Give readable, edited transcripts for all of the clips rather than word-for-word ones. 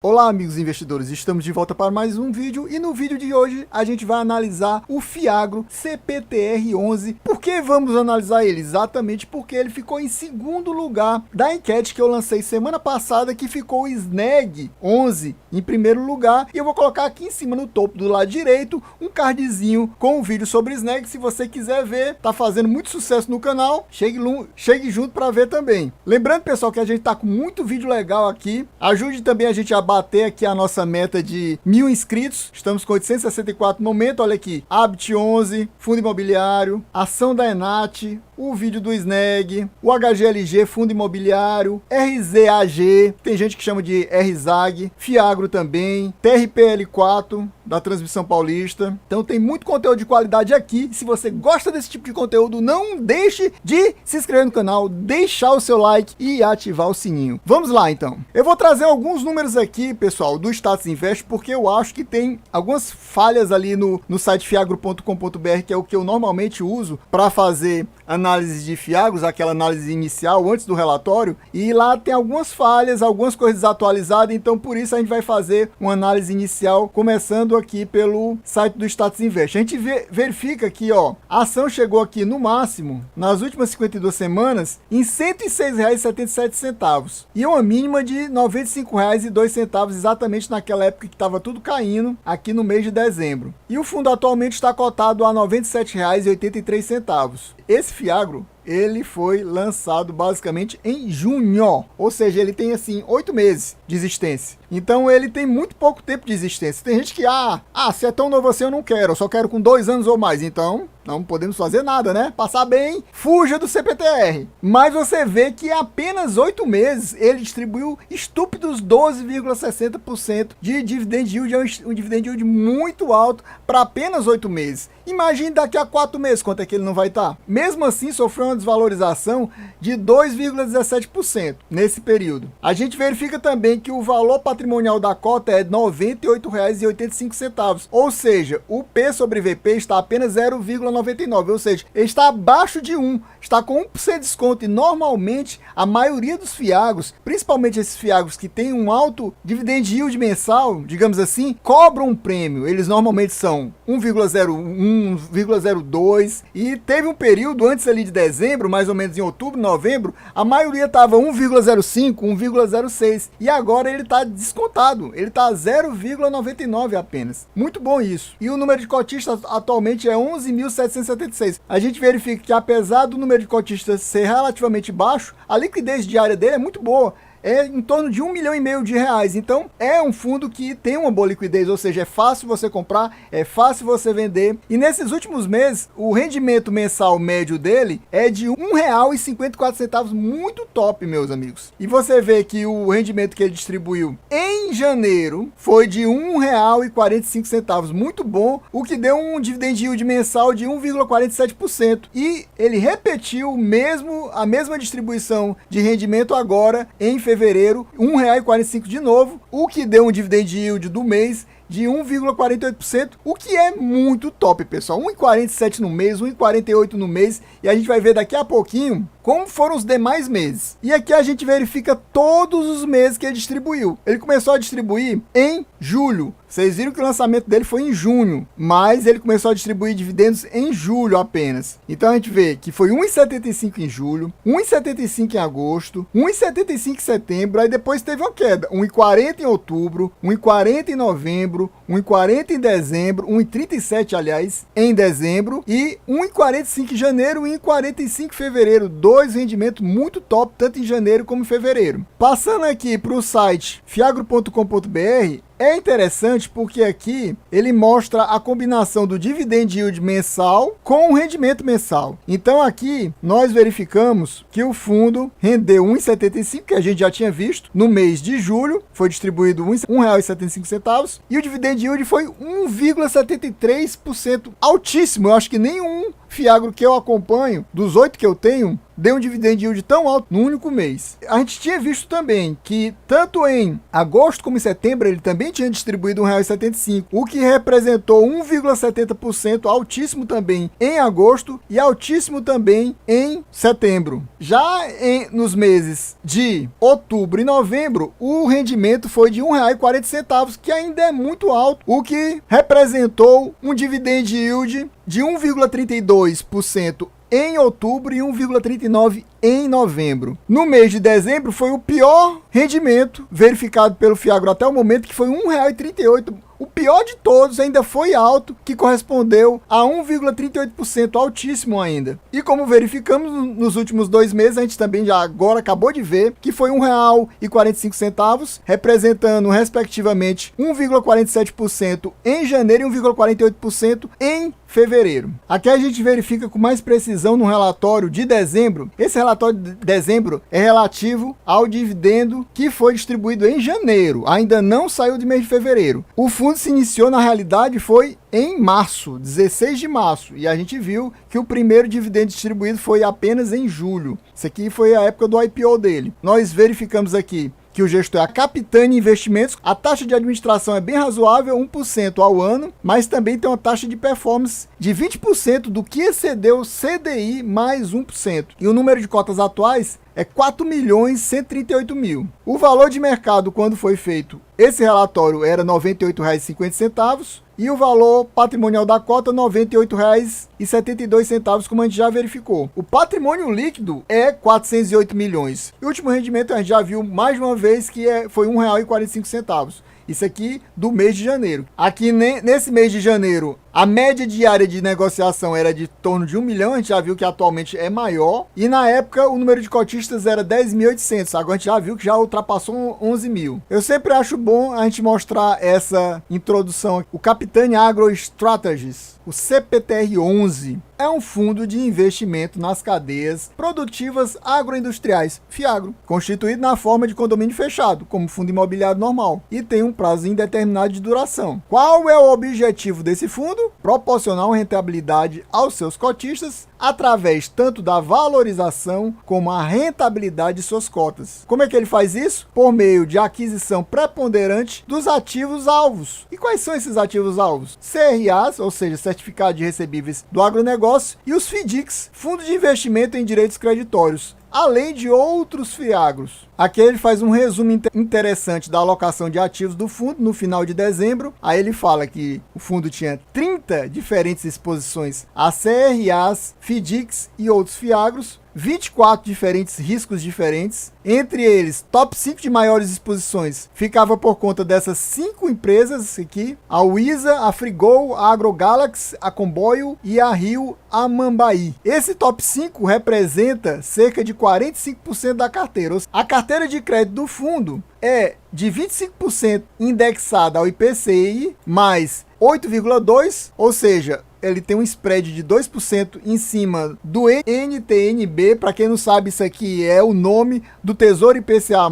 Olá amigos investidores, estamos de volta para mais um vídeo e no vídeo de hoje a gente vai analisar o Fiagro CPTR11. Por que vamos analisar ele? Exatamente porque ele ficou em segundo lugar da enquete que eu lancei semana passada, que ficou o SNEG 11 em primeiro lugar, e eu vou colocar aqui em cima no topo do lado direito um cardzinho com um vídeo sobre SNEG. Se você quiser ver, tá fazendo muito sucesso no canal, chegue junto para ver também. Lembrando pessoal que a gente tá com muito vídeo legal aqui, ajude também a gente a bater aqui a nossa meta de 1000 inscritos. Estamos com 864 no momento. Olha aqui, Habit 11, Fundo Imobiliário, Ação da Enat, o vídeo do SNEG, o HGLG, Fundo Imobiliário, RZAG, tem gente que chama de RZAG, Fiagro também, TRPL4 da Transmissão Paulista. Então tem muito conteúdo de qualidade aqui. Se você gosta desse tipo de conteúdo, não deixe de se inscrever no canal, deixar o seu like e ativar o sininho. Vamos lá então. Eu vou trazer alguns números aqui, pessoal, do Status Invest, porque eu acho que tem algumas falhas ali no site fiagro.com.br, que é o que eu normalmente uso para fazer análise de Fiagros, aquela análise inicial antes do relatório, e lá tem algumas falhas, algumas coisas atualizadas. Então por isso a gente vai fazer uma análise inicial começando aqui pelo site do Status Invest. A gente verifica aqui, ó, a ação chegou aqui no máximo nas últimas 52 semanas em R$ 106,77 e uma mínima de R$ 95,02, exatamente naquela época que estava tudo caindo aqui no mês de dezembro. E o fundo atualmente está cotado a R$ 97,83. Esse Fiagro, ele foi lançado basicamente em junho, ou seja, ele tem assim 8 meses de existência. Então ele tem muito pouco tempo de existência. Tem gente que, se é tão novo assim eu não quero, eu só quero com 2 anos ou mais. Então não podemos fazer nada, né? Passar bem, fuja do CPTR. Mas você vê que em apenas 8 meses ele distribuiu estúpidos 12,60% de dividend yield, um dividend yield muito alto para apenas 8 meses. Imagine daqui a 4 meses quanto é que ele não vai estar. Mesmo assim, sofreu uma desvalorização de 2,17% nesse período. A gente verifica também que o valor patrimonial da cota é R$ 98,85, ou seja, o P sobre VP está apenas 0,99, ou seja, ele está abaixo de 1, está com 1% de desconto. E normalmente a maioria dos Fiagros, principalmente esses Fiagros que têm um alto dividend yield mensal, digamos assim, cobram um prêmio. Eles normalmente são 1,01, 1,02, e teve um período antes ali de dezembro, mais ou menos em outubro, novembro, a maioria estava 1,05, 1,06, e agora ele está descontado, ele está 0,99 apenas. Muito bom isso. E o número de cotistas atualmente é 11.776. A gente verifica que apesar do número de cotistas ser relativamente baixo, a liquidez diária dele é muito boa. É em torno de R$ 1,5 milhão de reais. Então é um fundo que tem uma boa liquidez, ou seja, é fácil você comprar, é fácil você vender. E nesses últimos meses, o rendimento mensal médio dele é de R$ 1,54, muito top, meus amigos. E você vê que o rendimento que ele distribuiu em janeiro foi de R$ 1,45, muito bom, o que deu um dividend yield mensal de 1,47%. E ele repetiu a mesma distribuição de rendimento agora em fevereiro, R$ 1,45 de novo, o que deu um dividend yield do mês de 1,48%, o que é muito top, pessoal. 1,47 no mês, 1,48 no mês, e a gente vai ver daqui a pouquinho como foram os demais meses. E aqui a gente verifica todos os meses que ele distribuiu. Ele começou a distribuir em julho. Vocês viram que o lançamento dele foi em junho, mas ele começou a distribuir dividendos em julho apenas. Então a gente vê que foi 1,75 em julho, 1,75 em agosto, 1,75 em setembro, aí depois teve uma queda, 1,40 em outubro, 1,40 em novembro, 1,40 em dezembro, 1,37 aliás, em dezembro, e 1,45 em janeiro e 1,45 em fevereiro. Dois rendimentos muito top, tanto em janeiro como em fevereiro. Passando aqui para o site fiagro.com.br, é interessante porque aqui ele mostra a combinação do dividend yield mensal com o rendimento mensal. Então aqui nós verificamos que o fundo rendeu 1,75, que a gente já tinha visto, no mês de julho, foi distribuído R$ 1,75, e o dividend yield foi 1,73%, altíssimo. Eu acho que nenhum fiagro que eu acompanho, dos 8 que eu tenho, deu um dividend yield tão alto num único mês. A gente tinha visto também que tanto em agosto como em setembro ele também tinha distribuído R$ 1,75, o que representou 1,70%, altíssimo também em agosto e altíssimo também em setembro. Já nos meses de outubro e novembro, o rendimento foi de R$ 1,40, que ainda é muito alto, o que representou um dividend yield de 1,32% em outubro e 1,39% em novembro. No mês de dezembro foi o pior rendimento verificado pelo Fiagro até o momento, que foi R$ 1,38. O pior de todos, ainda foi alto, que correspondeu a 1,38%, altíssimo ainda. E como verificamos nos últimos 2 meses, a gente também já agora acabou de ver que foi R$ 1,45, representando respectivamente 1,47% em janeiro e 1,48% em fevereiro. Aqui a gente verifica com mais precisão no relatório de dezembro. Esse relatório de dezembro é relativo ao dividendo que foi distribuído em janeiro, ainda não saiu de mês de fevereiro. O fundo se iniciou, na realidade, foi em março, 16 de março, e a gente viu que o primeiro dividendo distribuído foi apenas em julho. Isso aqui foi a época do IPO dele. Nós verificamos aqui que o gestor é a Capitânia Investimentos. A taxa de administração é bem razoável, 1% ao ano, mas também tem uma taxa de performance de 20% do que excedeu o CDI mais 1%. E o número de cotas atuais é 4.138.000. O valor de mercado, quando foi feito esse relatório, era R$ 98,50 e o valor patrimonial da cota R$ 98,72, como a gente já verificou. O patrimônio líquido é 408 milhões. E o último rendimento a gente já viu mais de uma vez que foi R$ 1,45. Isso aqui do mês de janeiro. Aqui nesse mês de janeiro, a média diária de negociação era de torno de 1 milhão, a gente já viu que atualmente é maior. E na época o número de cotistas era 10.800, agora a gente já viu que já ultrapassou 11 mil. Eu sempre acho bom a gente mostrar essa introdução. O Capitânia Agro Strategies, o CPTR11, é um fundo de investimento nas cadeias produtivas agroindustriais, Fiagro, constituído na forma de condomínio fechado, como fundo imobiliário normal, e tem um prazo indeterminado de duração. Qual é o objetivo desse fundo? Proporcionar uma rentabilidade aos seus cotistas através tanto da valorização como a rentabilidade de suas cotas. Como é que ele faz isso? Por meio de aquisição preponderante dos ativos alvos. E quais são esses ativos alvos? CRAs, ou seja, Certificado de Recebíveis do Agronegócio, e os FDICs, Fundo de Investimento em Direitos Creditórios, além de outros fiagros. Aqui ele faz um resumo interessante da alocação de ativos do fundo no final de dezembro. Aí ele fala que o fundo tinha 30 diferentes exposições a CRAs, FDICs e outros fiagros, 24 diferentes riscos diferentes. Entre eles, top 5 de maiores exposições ficava por conta dessas 5 empresas aqui: a Wiza, a Frigol, a AgroGalaxy, a Comboio e a Rio Amambaí. Esse top 5 representa cerca de 45% da carteira. A carteira de crédito do fundo é de 25% indexada ao IPCI, mais 8,2%, ou seja, ele tem um spread de 2% em cima do NTNB. Para quem não sabe, isso aqui é o nome do Tesouro IPCA+.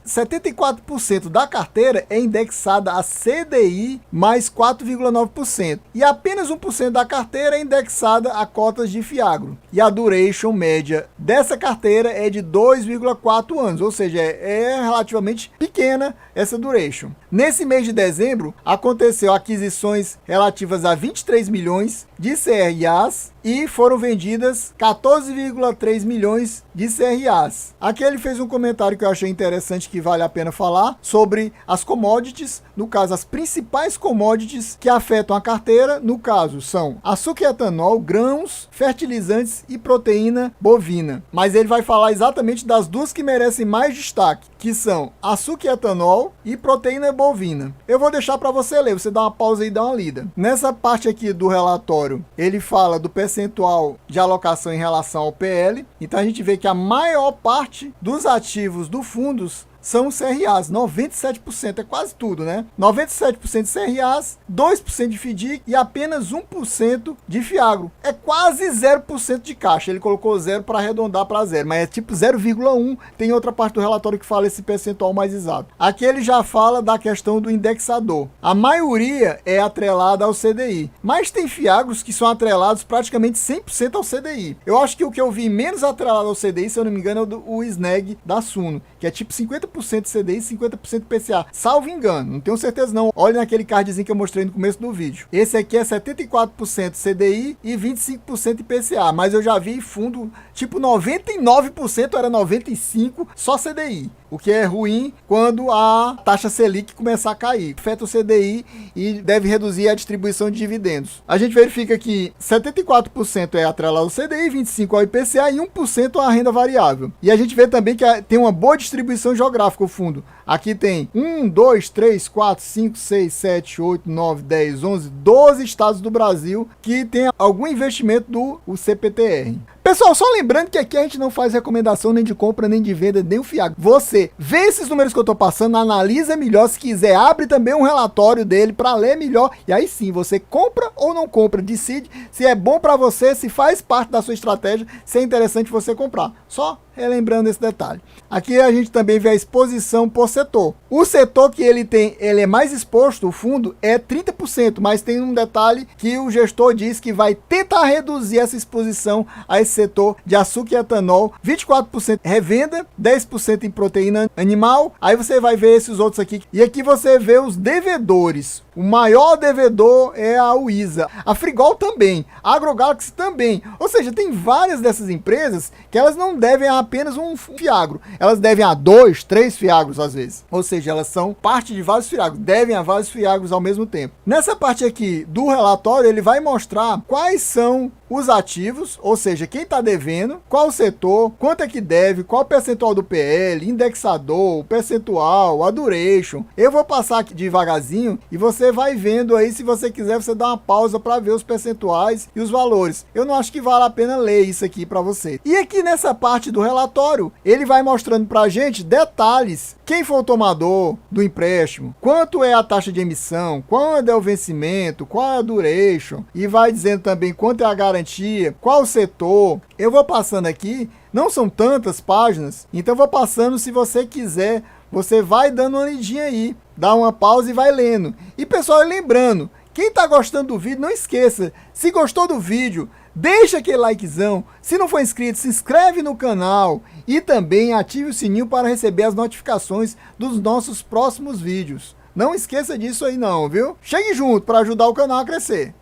74% da carteira é indexada a CDI mais 4,9%. E apenas 1% da carteira é indexada a cotas de Fiagro. E a duration média dessa carteira é de 2,4 anos, ou seja, é relativamente pequena essa duration. Nesse mês de dezembro, aconteceu aquisições relativas a 23 milhões de CRAs e foram vendidas 14,3 milhões de CRAs. Aqui ele fez um comentário que eu achei interessante, que vale a pena falar, sobre as commodities. No caso, as principais commodities que afetam a carteira, no caso, são açúcar e etanol, grãos, fertilizantes e proteína bovina. Mas ele vai falar exatamente das duas que merecem mais destaque, que são açúcar e etanol e proteína bovina. Eu vou deixar para você ler, você dá uma pausa e dá uma lida. Nessa parte aqui do relatório, ele fala do percentual de alocação em relação ao PL. Então a gente vê que a maior parte dos ativos do fundos são os CRAs, 97%, é quase tudo, né? 97% de CRAs, 2% de FDIC e apenas 1% de FIAGRO. É quase 0% de caixa. Ele colocou 0 para arredondar para 0, mas é tipo 0,1. Tem outra parte do relatório que fala esse percentual mais exato. Aqui ele já fala da questão do indexador. A maioria é atrelada ao CDI, mas tem FIAGROs que são atrelados praticamente 100% ao CDI. Eu acho que o que eu vi menos atrelado ao CDI, se eu não me engano, é o SNEG da Suno, que é tipo 50% CDI e 50% PCA. Salvo engano, não tenho certeza não. Olha naquele cardzinho que eu mostrei no começo do vídeo. Esse aqui é 74% CDI e 25% IPCA, mas eu já vi fundo tipo 99% era 95% só CDI. O que é ruim quando a taxa Selic começar a cair. Afeta o CDI e deve reduzir a distribuição de dividendos. A gente verifica que 74% é atrelado ao CDI, 25% ao IPCA e 1% à renda variável. E a gente vê também que tem uma boa distribuição geográfica o fundo. Aqui tem 1, 2, 3, 4, 5, 6, 7, 8, 9, 10, 11, 12 estados do Brasil que tem algum investimento do CPTR. Pessoal, só lembrando que aqui a gente não faz recomendação nem de compra, nem de venda, nem o FIAGRO. Você vê esses números que eu tô passando, analisa melhor, se quiser, abre também um relatório dele para ler melhor. E aí sim, você compra ou não compra, decide se é bom para você, se faz parte da sua estratégia, se é interessante você comprar. Só relembrando esse detalhe. Aqui a gente também vê a exposição por setor. O setor que ele tem, ele é mais exposto, o fundo, é 30%, mas tem um detalhe que o gestor diz que vai tentar reduzir essa exposição a esse setor de açúcar e etanol, 24% revenda, 10% em proteína animal. Aí você vai ver esses outros aqui. E aqui você vê os devedores. O maior devedor é a Uisa, a Frigol também, a AgroGalaxy também. Ou seja, tem várias dessas empresas que elas não devem a apenas um FIAGRO, elas devem a 2, 3 FIAGROs às vezes. Ou seja, elas são parte de vários FIAGROs, devem a vários FIAGROs ao mesmo tempo. Nessa parte aqui do relatório, ele vai mostrar quais são os ativos, ou seja, quem está devendo, qual o setor, quanto é que deve, qual o percentual do PL, indexador, o percentual, a duration. Eu vou passar aqui devagarzinho e você vai vendo aí, se você quiser, você dá uma pausa para ver os percentuais e os valores. Eu não acho que vale a pena ler isso aqui para você. E aqui nessa parte do relatório, ele vai mostrando para a gente detalhes. Quem foi o tomador do empréstimo, quanto é a taxa de emissão, quando é o vencimento, qual é a duration, e vai dizendo também quanto é a garantia, qual o setor. Eu vou passando aqui, não são tantas páginas, então eu vou passando. Se você quiser, você vai dando uma lidinha aí, dá uma pausa e vai lendo. E pessoal, lembrando, quem está gostando do vídeo, não esqueça, se gostou do vídeo, deixa aquele likezão. Se não for inscrito, se inscreve no canal e também ative o sininho para receber as notificações dos nossos próximos vídeos. Não esqueça disso aí não, viu? Chegue junto para ajudar o canal a crescer.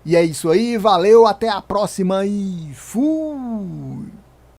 E é isso aí, valeu, até a próxima e fui!